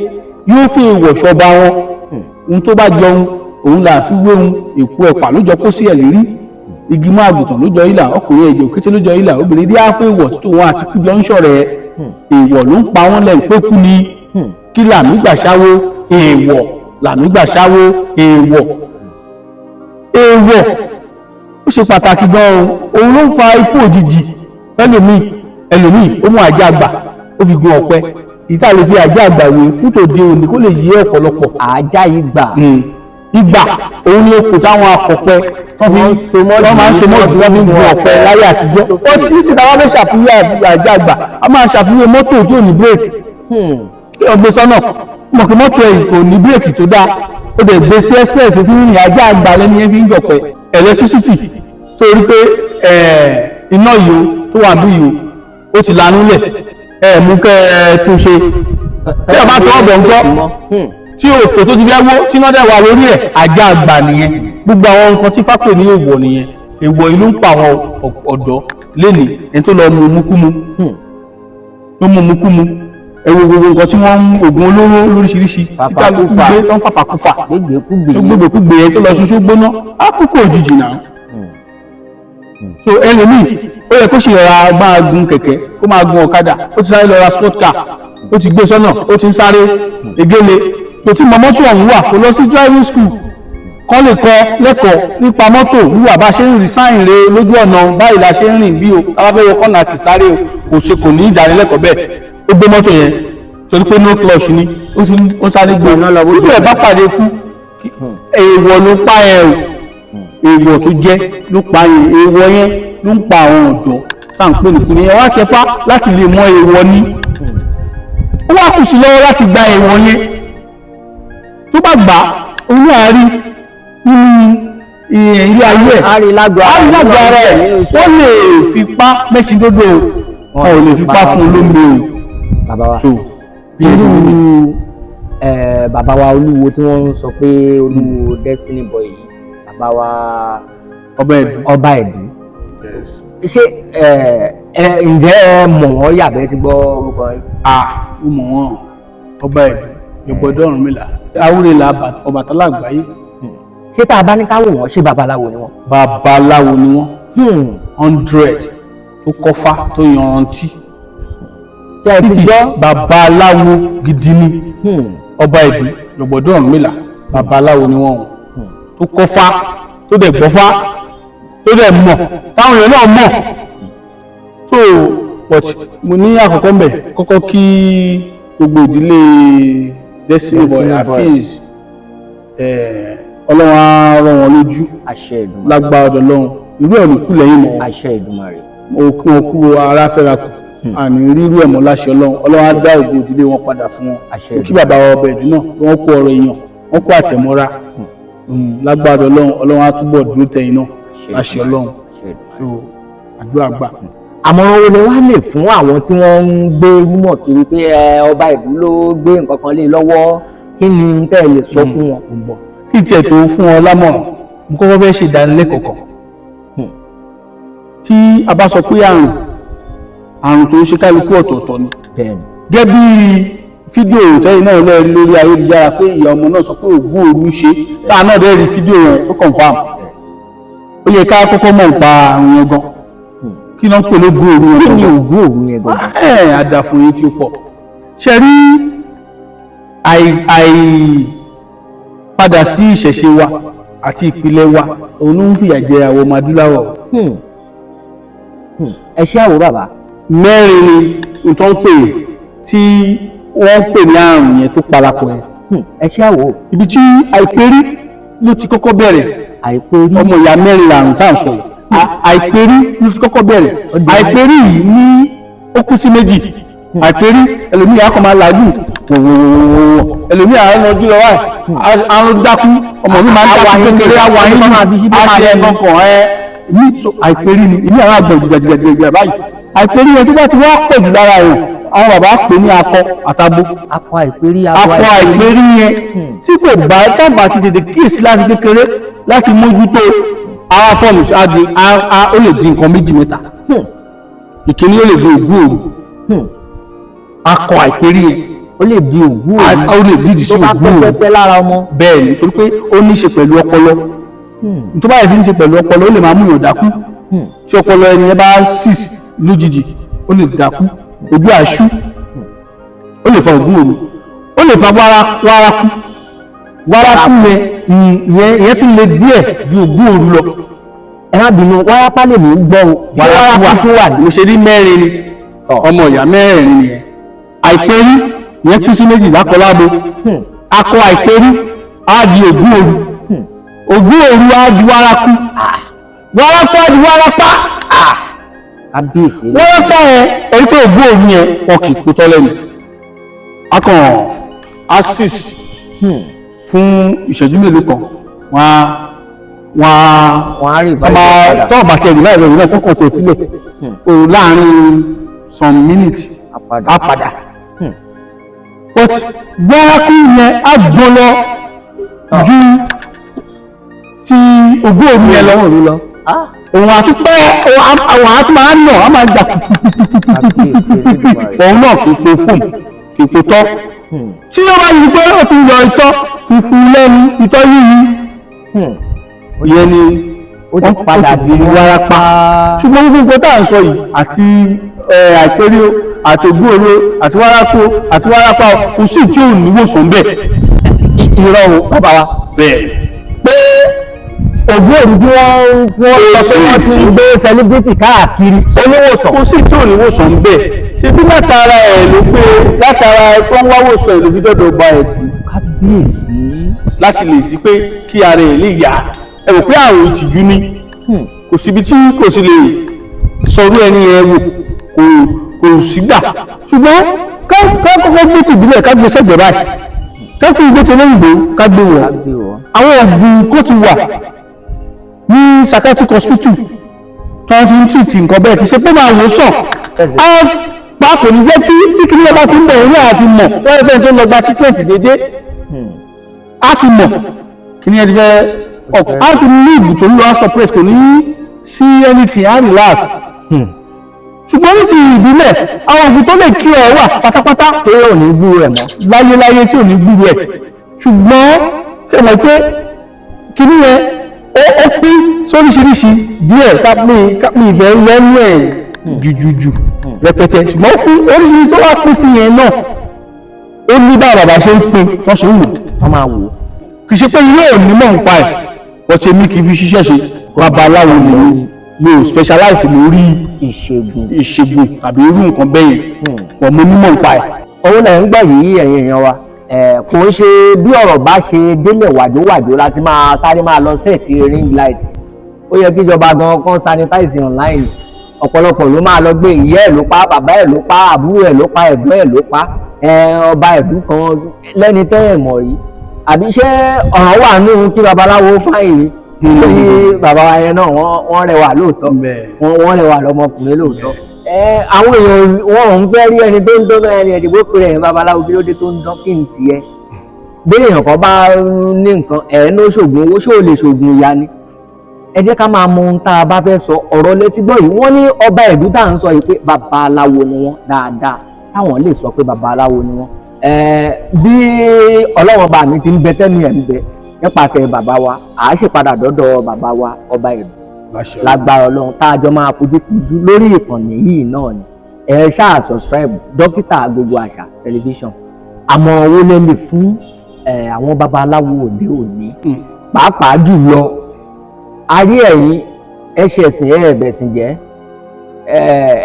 yóò fi ìwọ̀ ṣọba wọn ohun tó bá jọun òun là fi wéhun èkó ẹ̀pà ló jọ kó sí ẹ̀ lérí igi mọ́ àgùntàn ló jọ ìlà ọkùnrin ẹ̀jẹ̀ òkété ló jọ ìlà obìnrin díá fún ìwọ̀ títò wọn àti kújọ ń ṣọ̀rẹ́ èèwọ̀ ló ń pa wọ́n lẹ́yìn pé kú ni kí làmí gbà ṣáwó èèwọ̀ làmí gbà ṣáwó èèwọ̀ ó ṣe pàtàkì gan-an òun ló ń fa ikú òjijì ẹlòmíì ó mú ajá àgbà ó fi gun ọ̀pẹ ìta lè fi ajá àgbà wé fún tòde òní kó lè yí ọ̀pọ̀lọpọ̀ ajá ìgbà òun ni okùn táwọn akọ̀pẹ wọ́n máa ń so mọ́ọ̀dù tí wọ́n fi ń gun ọ̀pẹ láyé àtijọ́ ó ti sì táwọn fẹ́ ṣàfihàn ajá àgbà a máa ṣàfihàn mọ́tò tí ò ní bírèkì kí ọgbẹ́ sọ́nà mọ̀ kí mọ́tò ẹ̀ kò ní bírèkì tó dáa ó dẹ̀ gbé sí express fún ìrìn ajá àgbà lẹ́ni ẹ̀ fi ń jọ̀pẹ̀ electricity torí pé iná yìí tó wà bí yìí ó ti lanú lẹ̀ mú kẹ́ ẹ tún ṣe tí ọba tó ọ̀bọ̀ ńkọ́ tí òkò tó ti fẹ́ wó tí iná dẹ̀ wà lórí ẹ̀ ajá àgbà nìyẹn gbogbo àwọn nǹkan tí Ifá pè ní èèwọ̀ nìyẹn èèwọ̀ yìí ló ń pa àwọn ọ̀dọ́ lénìí ẹni tó lọ mú mukúmu ẹwọ gbogbo nǹkan tí wọ́n ń oògùn olóró lóríṣiríṣi títà ló gbé tó ń fàfàkúfà gbégbèkúgbè yẹn tó lọ ṣoṣo gbóná á kúkú òjijì náà so ẹlòmíì ó yẹ kó ṣe ra máa gun kẹ̀kẹ́ kó máa gun ọ̀kadà ó ti sáré lọ ra sport car ó ti gbé sọ́nà ó ti ń sáré egéle kò tí mọ mọ́tò ọ̀hún wà kó lọ sí driving school kọ́ lè kọ́ lẹ́kọ̀ọ́ nípa mọ́tò wíwà bá ṣe ń rìn sáyìn re lójú ọ̀nà báyìí la ṣe ń rìn bí o alábẹ́yẹ kọ́nà àti sáré o kò ní ìdánilẹ́kọ̀ọ́ bẹ́ẹ̀ ó gbé mọ́tò yẹn torí pé no clutch ni ó sáré gbé níbi ẹ̀ bá pàdé kú èèwọ̀ ló pa ẹ̀ o èèwọ̀ tó jẹ́ ló pa ẹ̀ èèwọ̀ yẹn ló ń pa àwọn ọ̀dọ́ tá à ń pè ní kúni ẹ̀ wá kẹfà láti lè mọ èèwọ̀ ni ó wá kù sí lọ́wọ́ láti gba èèwọ̀ yẹn tó bá gbà òun náà rí nínú ilé ayé ẹ̀ àrílágbà ara ẹ̀ wọ́n lè fipá mẹ́sìn dódò wọn ò lè fipá fún olómi o. bàbá wa irú bàbá wa olúwo tí wọ́n ń sọ pé olúwo Destiny Boy yìí bàbá wa ọba ẹ̀dú ṣé ǹjẹ́ ẹ mọ̀ wọ́n yàbẹ́ ti gbọ́ orúkọ yìí. ó mọ̀ wọ́n ọba ẹ̀dú Ìgbọ̀dọ̀ Ọ̀rúnmìlà Awúrelà Ọbàtálá àgbáyé. ṣé tá a bá ní ká wò wọ́n ṣé babaláwo ni wọ́n. babaláwo ni wọ́n 100 tó kọ́fá tó yanrantí. ṣé ẹ ti gbọ́ babaláwo gidi ni ọba ẹ̀dú Ìgbọ̀dọ̀ Ọ̀rúnmìlà babaláwo ni wọ́n tó kọ́fá tó dẹ̀ gbọ́fá tó dẹ̀ mọ̀ táwọn èèyàn náà mọ̀. so but mo ní àkọ́kọ́ mbẹ̀ kọ́kọ́ kí gbogbo ìdílé Destiny Boy Afeez Ọlọ́run á rọ̀ wọ́n lójú lágbára ọ̀dọ̀ Ọlọ́run irú ẹ̀ ló kú lẹ́yìn mọ́ àṣẹ Èdùmàrè òkú òkú ara fẹ́ra kù àní rírú ẹ̀ mọ́ láṣẹ Ọlọ́run á dá ògo ìdílé wọn padà fún wọn kí bàbá ọbẹ̀ ìdú náà wọ́n kó ọ̀rọ̀ èèyàn wọ́n kó àtẹ̀mọ́ra lágbára ọ̀dọ̀ Ọlọ́run á túbọ̀ dúró tẹ̀yìn náà láṣẹ Ọlọ́run so àdúrà gbà. àmọ̀ràn wo ni wàá lè fún àwọn tí wọ́n ń gbé rúmọ̀ kiri pé ọba ìlú ló gbé nǹkan kan lé lọ́wọ́ kí ni tẹ́ ẹ lè sọ fún wọn. kí tiẹ̀ tó fún ọ lámọ̀ràn mo kọ́kọ́ fẹ́ ṣe ìdánilẹ́kọ̀ọ́ kan tí a bá sọ pé àrùn tó ń ṣe kálukú ọ̀tọ̀ọ̀tọ̀ ni gẹ́gẹ́ bí fídíò tẹ́yìn náà lẹ́ẹ̀rí lórí ayélujára pé ìyá ọmọ náà sọ pé ògún òru ṣe táà náà dẹ́ rí fídíò yẹn tó confam ó yẹ ká kọ́kọ́ mọ̀ nípa àrùn yẹn gan kí kí ló ń pè lógún òru kí yẹn ni gangan? ògún òru yẹn gangan? Àdàfo yìí tí ó pọ̀ ṣe rí padà sí ìṣẹ̀ṣe wa àti ìpìlẹ̀ wa òun ló ń fìyà jẹ àwọn ọmọ adúláwọ̀. ẹ ṣé àwò bàbá. mẹ́rin ni nǹkan pè tí wọ́n ń pè ní àrùn yẹn tó parapọ̀ yẹn. ẹ ṣé àwò. ibi tí àìpérí ló ti kọ́kọ́ bẹ̀rẹ̀. àìpérí. ọmọ ìyá mẹ́rin làrùn tá à ń sọ yìí. àìpérí ló ti kọ́kọ́ bẹ̀rẹ̀. àìpérí yìí ní ó kú sí méjì. àìpérí ẹlòmíì á kọ́ máa làágùn wòwòwòwò ẹlòmíì á rànjú lọ wáyé àrùn dákú ọmọ mi máa ń dákú kékeré àwọn ayé máa fi síbí máa lẹ kankan ní àìpérí ni ìní àwọn àgbẹ̀ jìgàjìgàjìgà báyìí àìpérí yẹn tó bá ti wá pọ̀ jù lára rẹ̀ àwọn bàbá pè ní akọ àtabo. akọ àìpérí akọ àìpérí yẹn tí kò bá tábà ti tètè kíyèsí láti kékeré láti mójútó àwọn fọ́ọ̀mù ó lè di nǹkan méjì mẹ́ta. ìkíní ó lè di ògún òru akọ àìpérí yẹn ó lè di ògún òru ó lè dídì sí ògún òru tó bá pẹ́pẹ́ lára ọmọ. bẹ́ẹ̀ ni torí pé ó ní í ṣe pẹ̀lú ọpọlọ tó bá yẹ sí ní ṣe pẹ̀lú ọpọlọ ó lè máa mú yàn dákú tí ọpọlọ ẹni yẹn bá sísì lójijì ó lè dákú ojú àṣú ó lè fa ògún òru ó lè fa wárákú ìyẹn tún lè díẹ̀ ju ògún òru lọ. ẹ má bínú wárápá lè mú gbọ́ wárákú tún wà mo ṣe rí mẹ́rin ni ọmọ ìyá mẹ́rin nìyẹn. àìpérí ìyẹn kú sí méjì lákọlábo akọ àìpérí á di ògún òru ògún òru á di wárákú wárápá di wárápá kábíyèsí. wárápá yẹn ẹni pé ògún òru yẹn wọn kì í kó tọ́ lẹ́nu akàn asis fún ìṣẹ́jú mélòó kan wọ́n á rí ìfẹ́ tọ́ bàtí ẹ̀dùn láì rẹ̀ náà kọ́kọ́ tẹ̀ sílẹ̀ láàrin some minutes àpadà but wárákú yẹn á gbọ́n lọ ju ti ògún òru yẹn lọ òun àtúpẹ́ àwọn àtúmọ̀ nà á máa gbà òun náà kì í pe fóònù kì í pe tọ́ tí ó bá yìí pé ó ti yọ ìtọ́ fífún lẹ́nu ìtọ́ yíyí ìyẹn ni ó ti padà di wárápá ṣùgbọ́n gbogbo tá à ń sọ yìí àti àìpérí àti ògún òru àti wárápá kò sí tí ò níwòsàn bẹ́ẹ̀ irọ́ bàbá wa bẹ́ẹ̀ pé ògún òru tí wọ́n sọ pé wọ́n ti ń gbé sẹlẹ́bírìtì káàkiri oníwòsàn. kò sí tí ò níwòsàn bẹ́ẹ̀ ṣe bí látara ẹ̀ ló pé látara tó ń wáwòsàn ẹ̀ ló fi dọ́dọ̀ ba ẹ̀dùn. kábíyèsí. láti lè di pé kí ara ẹ̀ lè yá ẹ rò pé àrùn ìtìjú ni kò síbi tí kò sí lè sọrú ẹni yẹn wò kò sí gbà ṣùgbọ́n ká kọ́kọ́ gbé tìbílẹ̀ ká gbé sẹ́gbẹ̀ẹ́ báyìí ká kí gbé tẹlẹ́yìnbó ká gbé wọ̀ àwọn ọ̀gbìn kó ti wà ní psychiatric hospital tó ti ń tìtì nǹkan bẹ́ẹ̀ kì í ṣe pé máa wò sàn pàápàá ní jẹ́ tí kí ní ọba ti ń bọ̀ orí àti mọ̀ wọ́n fẹ́ tó lọ gba treatment dédé á ti mọ̀ kí ní ẹni fẹ́ ọ̀fọ̀ á ti ní ìbù tó ń lọ suppress kò ní sí anything á relax ṣùgbọ́n ní ti ìbílẹ̀ àwọn ògùn tó lè kí ọ wà pátápátá tó ò ní gbúrú ẹ̀ mọ́ láyéláyé tí ò ní gbúrú ẹ̀ ṣùgbọ́n ṣe mọ̀ pé kí ní yẹn ó pín sóríṣiríṣi díẹ̀ kápí ìfẹ́ lẹ́nu ẹ̀ jùjùjù rẹpẹtẹ ṣùgbọ́n ó pín oríṣiríṣi tó wá pín sí yẹn náà ó ní bá bàbá ṣe ń pín wọ́n ṣe ń wò wọ́n máa wò. kì í ṣe pé ilé ò ní mọ̀ nípa ẹ̀ ọ̀tẹ̀ mi kì í fi ṣiṣẹ́ ṣe babaláwo nìyí mi ò specialize lórí ìṣègùn tàbí irú nǹkan bẹ́yẹn pọ̀ mo ní mọ̀ nípa ẹ̀. owó náà ń gbọ́ yìí ẹ̀yin èèyàn wa kò ń ṣe bí ọ̀rọ̀ bá ṣe délẹ̀ wàjówàjó láti máa sáré máa lọ sẹ́ẹ̀tì ring light ó yẹ kíjọba gan kan sanitize online ọ̀pọ̀lọpọ̀ ló máa lọ gbé ìyá ẹ̀ ló pa bàbá ẹ̀ ló pa àbúrò ẹ̀ ló pa ẹ̀gbọ́n ẹ̀ ló pa ọba ìlú kan lẹ́ni tẹ́ ẹ̀ mọ̀ rí àbí ṣé ọ̀ràn wà nínú kí babaláwo fáyìn rí lórí bàbá wa yẹn náà wọ́n rẹwà lóòótọ́ wọ́n rẹwà lọ́mọkùnrin lóòótọ́ àwọn èèyàn wọn ò ń fẹ́ rí ẹni tó ń dán ẹni ẹ̀dìgbò pé ẹ̀yìn babaláwo kí ló dé tó ń dán kí n tiẹ̀ bí èèyàn kan bá ní nǹkan ní ó ṣògùn owó ṣó lè ṣògùn ìyá ni ẹ jẹ́ ká máa mọ ohun tá a bá fẹ́ sọ ọ̀rọ̀ létí gbọ́ yìí wọ́n ní ọba ẹ̀dú tá à ń sọ yìí pé babaláwo ni wọ́n dáadáa táwọn lè sọ pé babaláwo ni wọ́n bí ọlọ́wọ́n bá mi ti ń bẹ tẹ́mi ẹ̀ ń bẹ nípasẹ̀ bàbá wa àá sì padà dọ́dọ̀ bàbá wa ọba ẹ̀dú lágbára Ọlọ́run tá a jọ máa fojú kojú lórí ìkànnì yìí náà ni ẹ ṣáà subscribe Dókítà Agogo Àṣà tẹlifíṣàn. Àmọ́ owó lẹ́lẹ̀ fún àwọn babaláwo òde òní pàápàá jùlọ arí ẹ̀yin ẹ̀ṣẹ̀sìn ẹ̀ẹ̀bẹ̀sìn jẹ́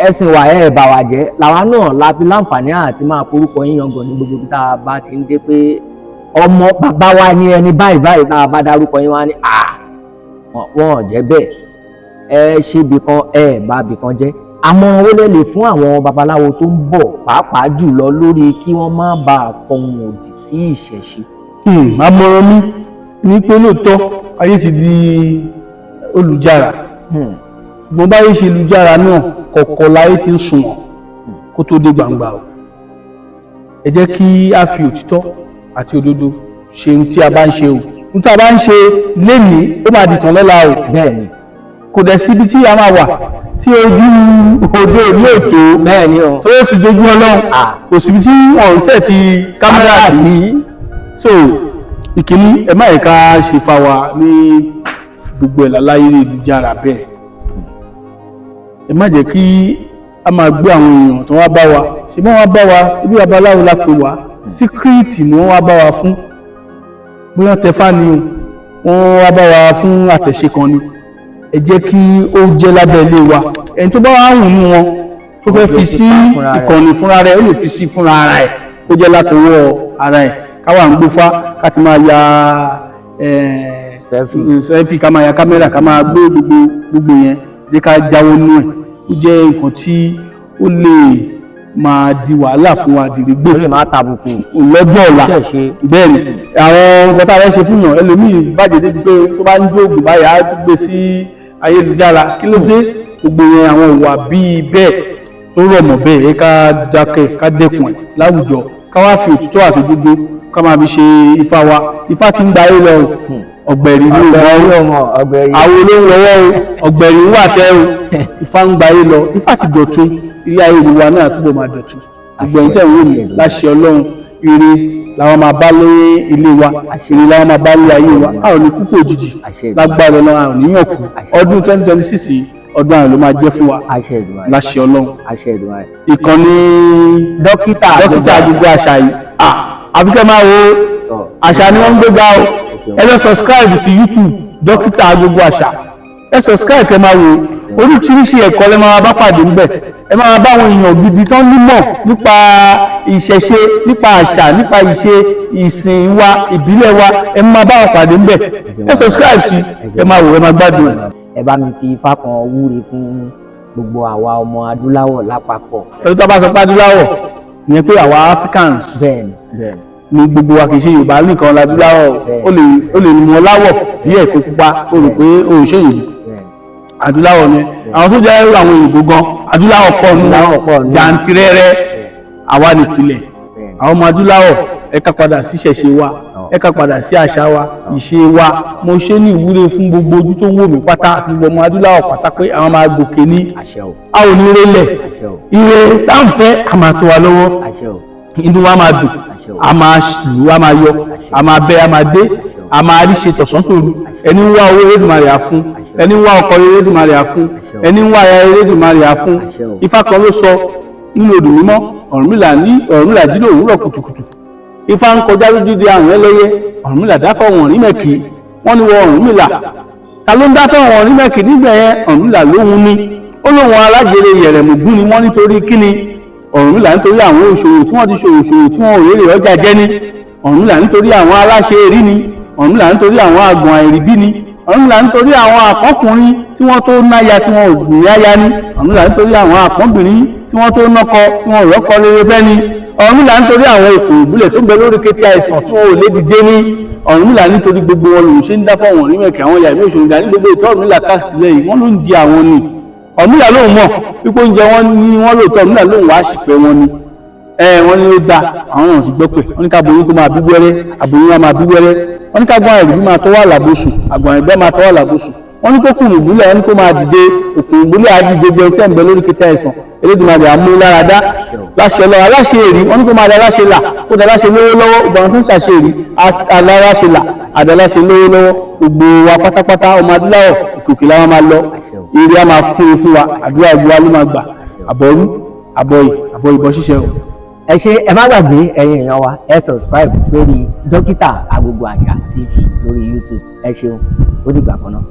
ẹ̀sìn wa ẹ̀ẹ̀bà wà jẹ́ làwa náà la fi láǹfààní àti máa forúkọ yín yangàn ní gbogbo tá a bá ti ń dé pé ọmọ bàbá wa ní ẹni báyìí tá a bá dárúkọ yín wá ní wọn ò jẹ́ bẹ́ẹ̀ ẹ ṣe bìkan bá bìkan jẹ́. Àmọ́ owó lẹ́lẹ̀ fún àwọn babaláwo tó ń bọ̀ pàápàá jùlọ lórí kí wọ́n má bàa fọhùn òdì sí ìṣẹ̀ṣe. Àmọ̀ràn mi ní pé lóòótọ́ ayé ti di olùjára ṣùgbọ́n báyé ṣe olùjára náà kọ̀ọ̀kọ̀ láyé ti ń sunwọ̀n kó tó dé gbangba o. Ẹ jẹ́ kí a fi òtítọ́ àti òdodo ṣe ohun tí a bá ń ṣe o. Ohun tí a bá ń ṣe lénìí ó máa dìtàn lọ́la o. Bẹ́ẹ̀ni. Kò dẹ̀ síbi tí a máa wà tí ojú òde òní ètò bẹ́ẹ̀ni o tó yóò ti dojú Ọlọ́run kò síbi tí wọ́n ń sẹ̀ ti kámẹ́rà sí. So ìkíní ẹ má yẹ ká ṣe fa wa ní gbogbo ẹ̀là láyé ìlújára bẹ́ẹ̀. Ẹ má jẹ́ kí a máa gbé àwọn èèyàn tó wá bá wa ṣe bá wọn bá wa ibi babaláwo la pè wá síkírìtì ni wọ́n wá bá wa fún bóyá tẹfá ni wọ́n wá bá wa fún àtẹ̀ṣe kan ni. Ẹ jẹ́ kí ó jẹ́ lábẹ́ ilé wa ẹni tó bá wà hùn ní wọn tó fẹ́ fi sí ìkànnì fúnra rẹ̀ ó lè fi sí fúnra ara ẹ̀ ó jẹ́ látọwọ́ ara ẹ̀ káwà ń gbófá ká ti máa ya sẹ́fì ká máa ya kámẹ́rà ká máa gbé gbogbo yẹn jẹ́ ká jáwọ́ nú ẹ̀ ó jẹ́ nǹkan tí ó lè máa di wàhálà fún wa dìrígbò ó lè máa tàbùkù lọ́jọ́ ọ̀la. Bẹ́ẹ̀ ni àwọn nǹkan tá a fẹ́ ṣe fún yàn ẹlòmíì bàjẹ́ débi pé tó bá ń jó ògùn báyà á gbé sí ayélujára kí ló dé gbogbo yẹn àwọn ìwà bíi bẹ́ẹ̀ tó rọ̀ mọ́ bẹ́ẹ̀ ká dákẹ́ ká dẹ́kun ẹ̀ láwùjọ ká wá fi òtítọ́ àti gbogbo ká máa fi ṣe ifá wa. Ifá ti ń gba ayé lọ ọ̀gbẹ̀rì ló ń lọ́wọ́ àwọn olóhùn lọ́wọ́ ọ̀gbẹ̀rì ń wà tẹ́ o. Ifá ń gba ayé lọ Ifá ti dọ̀tun ilé ayé wa náà túbọ̀ máa dọ̀tun. Ìgbẹ̀yìn tẹ̀ wọ́n ní láṣẹ Ọlọ́run ire làwọn máa bá lé ilé wa ire làwọn máa bá lé ayé wa a ò ní kúkú òjijì lágbára Ọlọ́run a ò ní yàn kú. Ọdún 2026 ọdún àrùn ló máa jẹ́ fún wa láṣẹ Ọlọ́run. Ìkànnì Dókítà Agogo Àṣà yìí àfikẹ́ máa wo àṣà ni wọ́n ń gbéga o. Ẹ lọ subscribe sí YouTube Dókítà Agogo Àṣà ẹ subscribe kẹ́ máa wo oríṣiríṣi ẹ̀kọ́ lẹ́ máa bá pàdé ńbẹ̀ ẹ máa bá àwọn èèyàn gidi tán nímọ̀ nípa ìṣẹ̀ṣe nípa àṣà nípa ìṣe ìsìn wa ìbílẹ̀ wa ẹ máa bá wọn pàdé ńbẹ̀ ẹ subscribe sí ẹ máa wò ẹ máa gbádùn. Ẹ bá mi fi ifá kan wúre fún gbogbo àwa ọmọ adúláwọ̀ lápapọ̀. Tọ́jú tó bá sọ pé adúláwọ̀ ìyẹn pé àwa Africans bẹ́ẹ̀ni ní gbogbo wa kì í ṣe Yorùbá nìkan ládúláwọ̀ ó lè mú ọ láwọ̀ díẹ̀ kó pupa ó rò pé ó ń ṣe yìí adúláwọ̀ ni àwọn tó jẹ́ àwọn òyìnbó gan adúláwọ̀ pọ̀ nínú jàǹtìrẹrẹ àwa nìpìlẹ̀ àwọn ọmọ adúláwọ̀ ẹ ká padà sí ìṣẹ̀ṣe wa ẹ ká padà sí àṣà wa ìṣe wa mo ṣe ní ìwúre fún gbogbo ojú tó ń wò mí pátá àti gbogbo ọmọ adúláwọ̀ pátá pé àwọn máa gòkè ní a ò ní rélẹ̀ ire táǹfẹ́ a máa tó wa lọ́wọ́ inú wa máa dùn a máa lù a máa yọ a máa bẹ́ a máa dé a máa rí ṣe tọ̀sán tòru ẹni wá owó Elédùmarè á fún ẹni wá ọkọ Elédùmarè á fún ẹni wá aya Elédùmarè á fún. Ifá kan ló sọ nínú odù mímọ́ Ọ̀rúnmìlà jí lòwúrọ̀ kùtùkùtù Ifá ń kọjá lójú di àrùn ẹlẹ́yẹ Ọ̀rúnmìlà dáfẹ́ wọn rí mẹ́kì wọ́n ní wọ Ọ̀rúnmìlà ta ló ń dáfẹ́ wọn rí mẹ́kì nígbà yẹn Ọ̀rúnmìlà lóhun ní ó lóhun alájèrè yẹ̀rẹ̀mùgún ni wọ́n nítorí kíni Ọ̀rúnmìlà nítorí àwọn òṣòwò tí wọ́n ti ṣòwò tí wọ́n ò rèrè ọjà jẹ́ ní Ọ̀rúnmìlà nítorí àwọn aláṣẹ èrí ni Ọ̀rúnmìlà nítorí àwọn àgbọ̀n àìríbí ni Ọ̀rúnmìlà nítorí àwọn àkọ́kùnrin tí wọ́n tó náya tí wọ́n ò níyáyá ní Ọ̀rúnmìlà nítorí àwọn àkọ́bìnrin tí wọ́n tó nọ́kọ tí wọ́n ò rọ́kọ rere fẹ́ ni Ọ̀rúnmìlà nítorí àwọn èkó ìbílẹ̀ tó ń bẹ lórí kété àìsàn tí wọ́n ò lè dìde ní Ọ̀rúnmìlà nítorí gbogbo wọn lòun ṣe ń dá fáwọn onímẹ̀kẹ́ àwọn yàrá òṣèlú dání gbogbo ètò Ọ̀rúnmìlà káàsílẹ̀ yìí wọ́n ló ń di àwọn ni Ọ̀rúnmìlà lóun mọ̀ pípé oúnjẹ wọn ní wọ́n lóòótọ́ Ọ̀rúnmìlà lóun wá ṣìpẹ̀ wọn ni wọ́n ní ó da àwọn náà ti gbọ́ pé wọ́n ní ká boyún tó máa bí wẹ́rẹ́ àbòyún wa máa bí wẹ́rẹ́ wọ́n ní ká gbọ́n àìrí máa tọ́wọ́ àlàbòsùn àgbọ̀n àìgbẹ́ máa tọ́wọ́ àlàbòsùn wọ́n ní tó kùn ìgbúlẹ̀ wọ́n ní kó máa dìde òkùn ìgbúlẹ̀ á dìde bí ẹni tẹ́ ń bẹ lórí kété àìsàn Elédùmarè àmú lára dá láṣẹ lọ aláṣẹ èrí wọ́n ní kó máa da aláṣẹ là kó da aláṣẹ lówó lọ́wọ́ ìgbà wọn tó ń ṣàṣẹ èrí aláṣẹ là àdáláṣẹ lówó lọ́wọ́ gbogbo wa pátápátá ọmọ adúláwọ̀ òkè làwọn máa lọ eré á máa kún un fún wa àdúrà ìgbà ló máa gbà àbọ̀rú àbọ̀ ìbọn ṣíṣe o. ẹ ṣé ẹ má gbàgbé ẹ̀yin èèyàn wa ẹ subscribe sórí Dókítà Agogo Àṣà TV lórí YouTube ẹ ṣeun ó dìgbà kan náà.